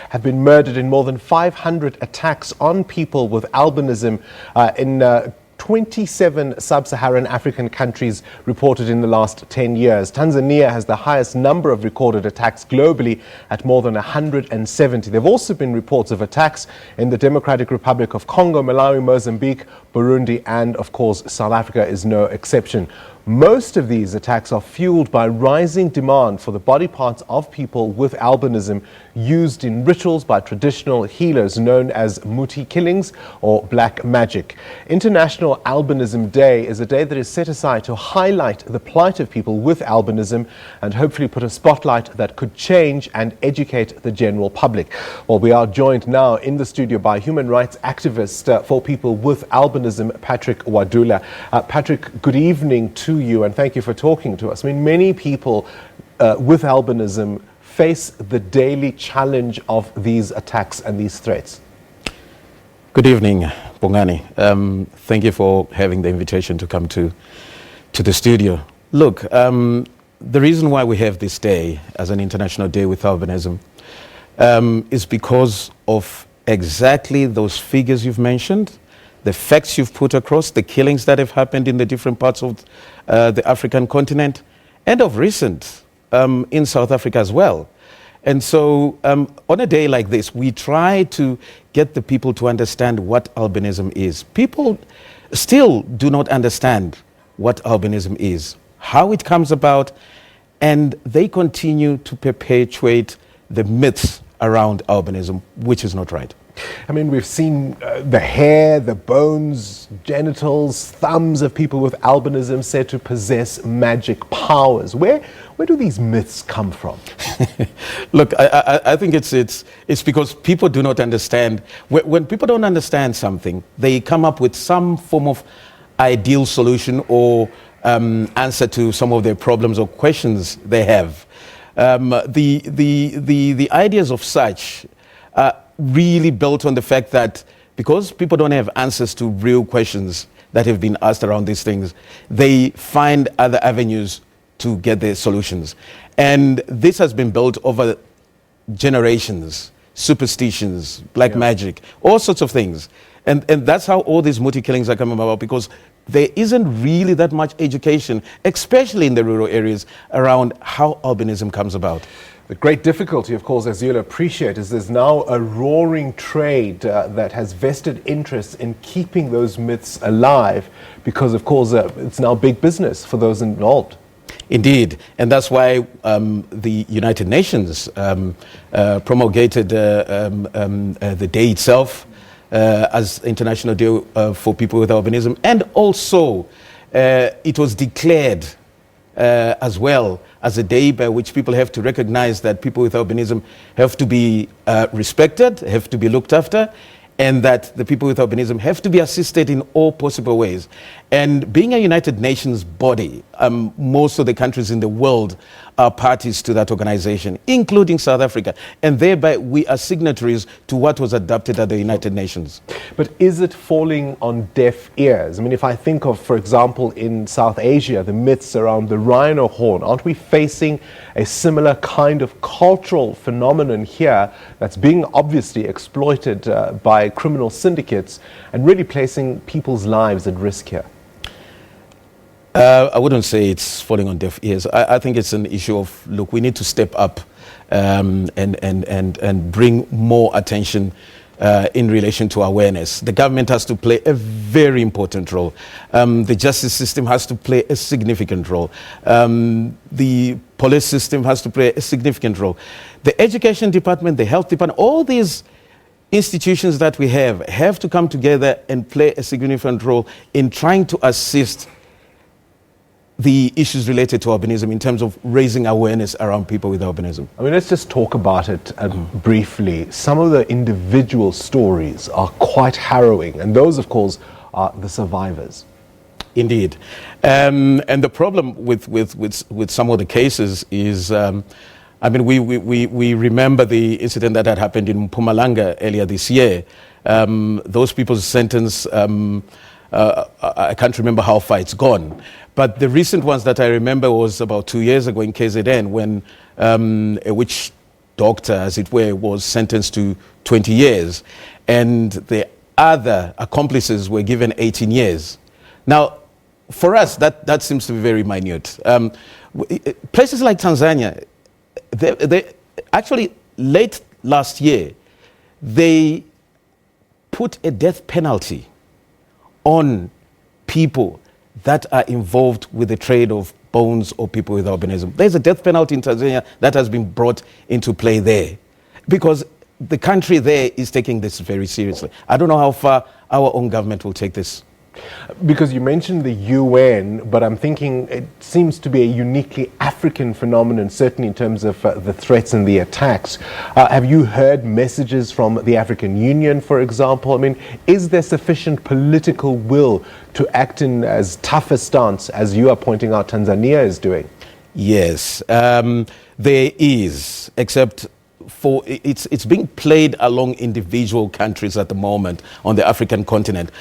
have been murdered in more than 500 attacks on people with albinism in 27 sub-Saharan African countries reported in the last 10 years. Tanzania has the highest number of recorded attacks globally at more than 170. There have also been reports of attacks in the Democratic Republic of Congo, Malawi, Mozambique, Burundi, and of course South Africa is no exception. Most of these attacks are fueled by rising demand for the body parts of people with albinism used in rituals by traditional healers known as muti killings or black magic. International Albinism Day is a day that is set aside to highlight the plight of people with albinism and hopefully put a spotlight that could change and educate the general public. Well, we are joined now in the studio by human rights activist for people with albinism, Patrick Wadula. Patrick, good evening to you and thank you for talking to us. I mean, many people with albinism face the daily challenge of these attacks and these threats. Good evening, Bongani. Thank you for having the invitation to come to the studio. Look, the reason why we have this day as an International Day with Albinism is because of exactly those figures you've mentioned, the facts you've put across, the killings that have happened in the different parts of the African continent, and of recent in South Africa as well. And so on a day like this, we try to get the people to understand what albinism is. People still do not understand what albinism is, how it comes about, and they continue to perpetuate the myths around albinism, which is not right. I mean, we've seen the hair, the bones, genitals, thumbs of people with albinism said to possess magic powers. Where do these myths come from? Look, I think it's because people do not understand. When people don't understand something, they come up with some form of ideal solution or answer to some of their problems or questions they have. The ideas of such really built on the fact that because people don't have answers to real questions that have been asked around these things, they find other avenues to get their solutions. And this has been built over generations, superstitions, black magic, all sorts of things. And that's how all these muti killings are coming about, because there isn't really that much education, especially in the rural areas, around how albinism comes about. The great difficulty, of course, as you'll appreciate, is there's now a roaring trade that has vested interests in keeping those myths alive because, of course, it's now big business for those involved. Indeed, and that's why the United Nations promulgated the day itself as International Day for People with Albinism, and also it was declared as well as a day by which people have to recognize that people with albinism have to be respected, have to be looked after, and that the people with albinism have to be assisted in all possible ways. And being a United Nations body, most of the countries in the world are parties to that organization, including South Africa. And thereby we are signatories to what was adopted at the United Nations. But is it falling on deaf ears? I mean, if I think of, for example, in South Asia, the myths around the rhino horn, aren't we facing a similar kind of cultural phenomenon here that's being obviously exploited by criminal syndicates and really placing people's lives at risk here? I wouldn't say it's falling on deaf ears. I think it's an issue of, look, we need to step up and bring more attention in relation to awareness. The government has to play a very important role. The justice system has to play a significant role. The police system has to play a significant role. The education department, the health department, all these institutions that we have to come together and play a significant role in trying to assist the issues related to albinism in terms of raising awareness around people with albinism. I mean, let's just talk about it briefly. Some of the individual stories are quite harrowing, and those, of course, are the survivors. Indeed. And the problem with some of the cases is, I mean, we remember the incident that had happened in Mpumalanga earlier this year. Those people's sentence, I can't remember how far it's gone. But the recent ones that I remember was about 2 years ago in KZN when a witch doctor, as it were, was sentenced to 20 years, and the other accomplices were given 18 years. Now, for us, that seems to be very minute. Places like Tanzania, they actually, late last year, they put a death penalty on people that are involved with the trade of bones or people with albinism. There's a death penalty in Tanzania that has been brought into play there because the country there is taking this very seriously. I don't know how far our own government will take this. Because you mentioned the UN, but I'm thinking it seems to be a uniquely African phenomenon, certainly in terms of the threats and the attacks. Have you heard messages from the African Union, for example? I mean, is there sufficient political will to act in as tough a stance as you are pointing out Tanzania is doing? Yes, there is, except for it's being played along individual countries at the moment on the African continent,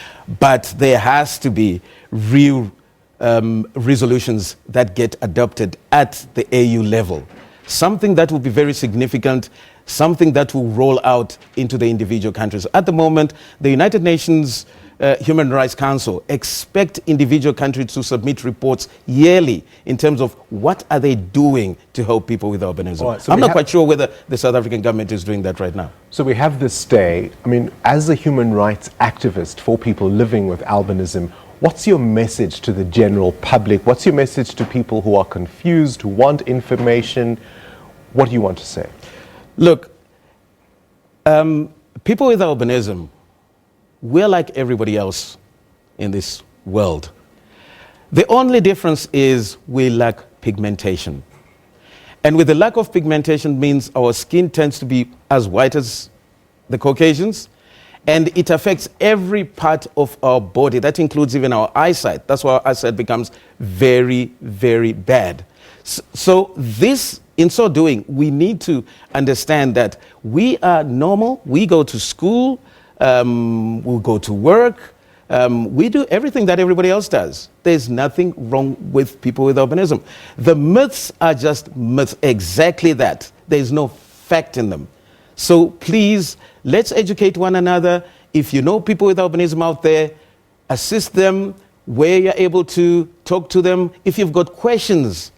but there has to be real resolutions that get adopted at the AU level. Something that will be very significant, something that will roll out into the individual countries. At the moment, the United Nations Human Rights Council expect individual countries to submit reports yearly in terms of what are they doing to help people with albinism. Right, so I'm not quite sure whether the South African government is doing that right now. So we have this day. I mean, as a human rights activist for people living with albinism, what's your message to the general public? What's your message to people who are confused, who want information? What do you want to say? Look, people with albinism, we're like everybody else in this world. The only difference is we lack pigmentation. And with the lack of pigmentation means our skin tends to be as white as the Caucasians, and it affects every part of our body. That includes even our eyesight. That's why our eyesight becomes very, very bad. So this, in so doing, we need to understand that we are normal, we go to school, we'll go to work, we do everything that everybody else does. There's nothing wrong with people with albinism. The myths are just myths, exactly that. There's no fact in them. So please, let's educate one another. If you know people with albinism out there, assist them where you're able to, talk to them. If you've got questions,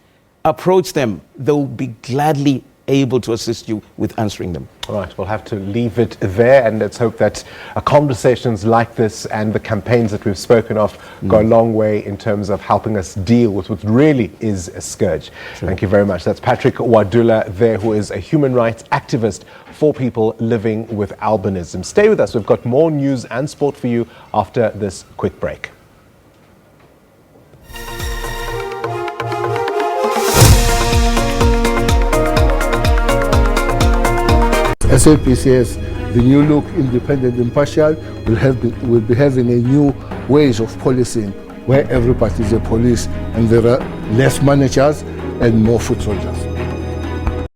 approach them. They'll be gladly able to assist you with answering them. All right, we'll have to leave it there, and let's hope that conversations like this and the campaigns that we've spoken of go a long way in terms of helping us deal with what really is a scourge. Sure. Thank you very much. That's Patrick Wadula there, who is a human rights activist for people living with albinism. Stay with us. We've got more news and sport for you after this quick break. SABC says the new look, independent, impartial, will be having a new ways of policing where every party is a police and there are less managers and more foot soldiers.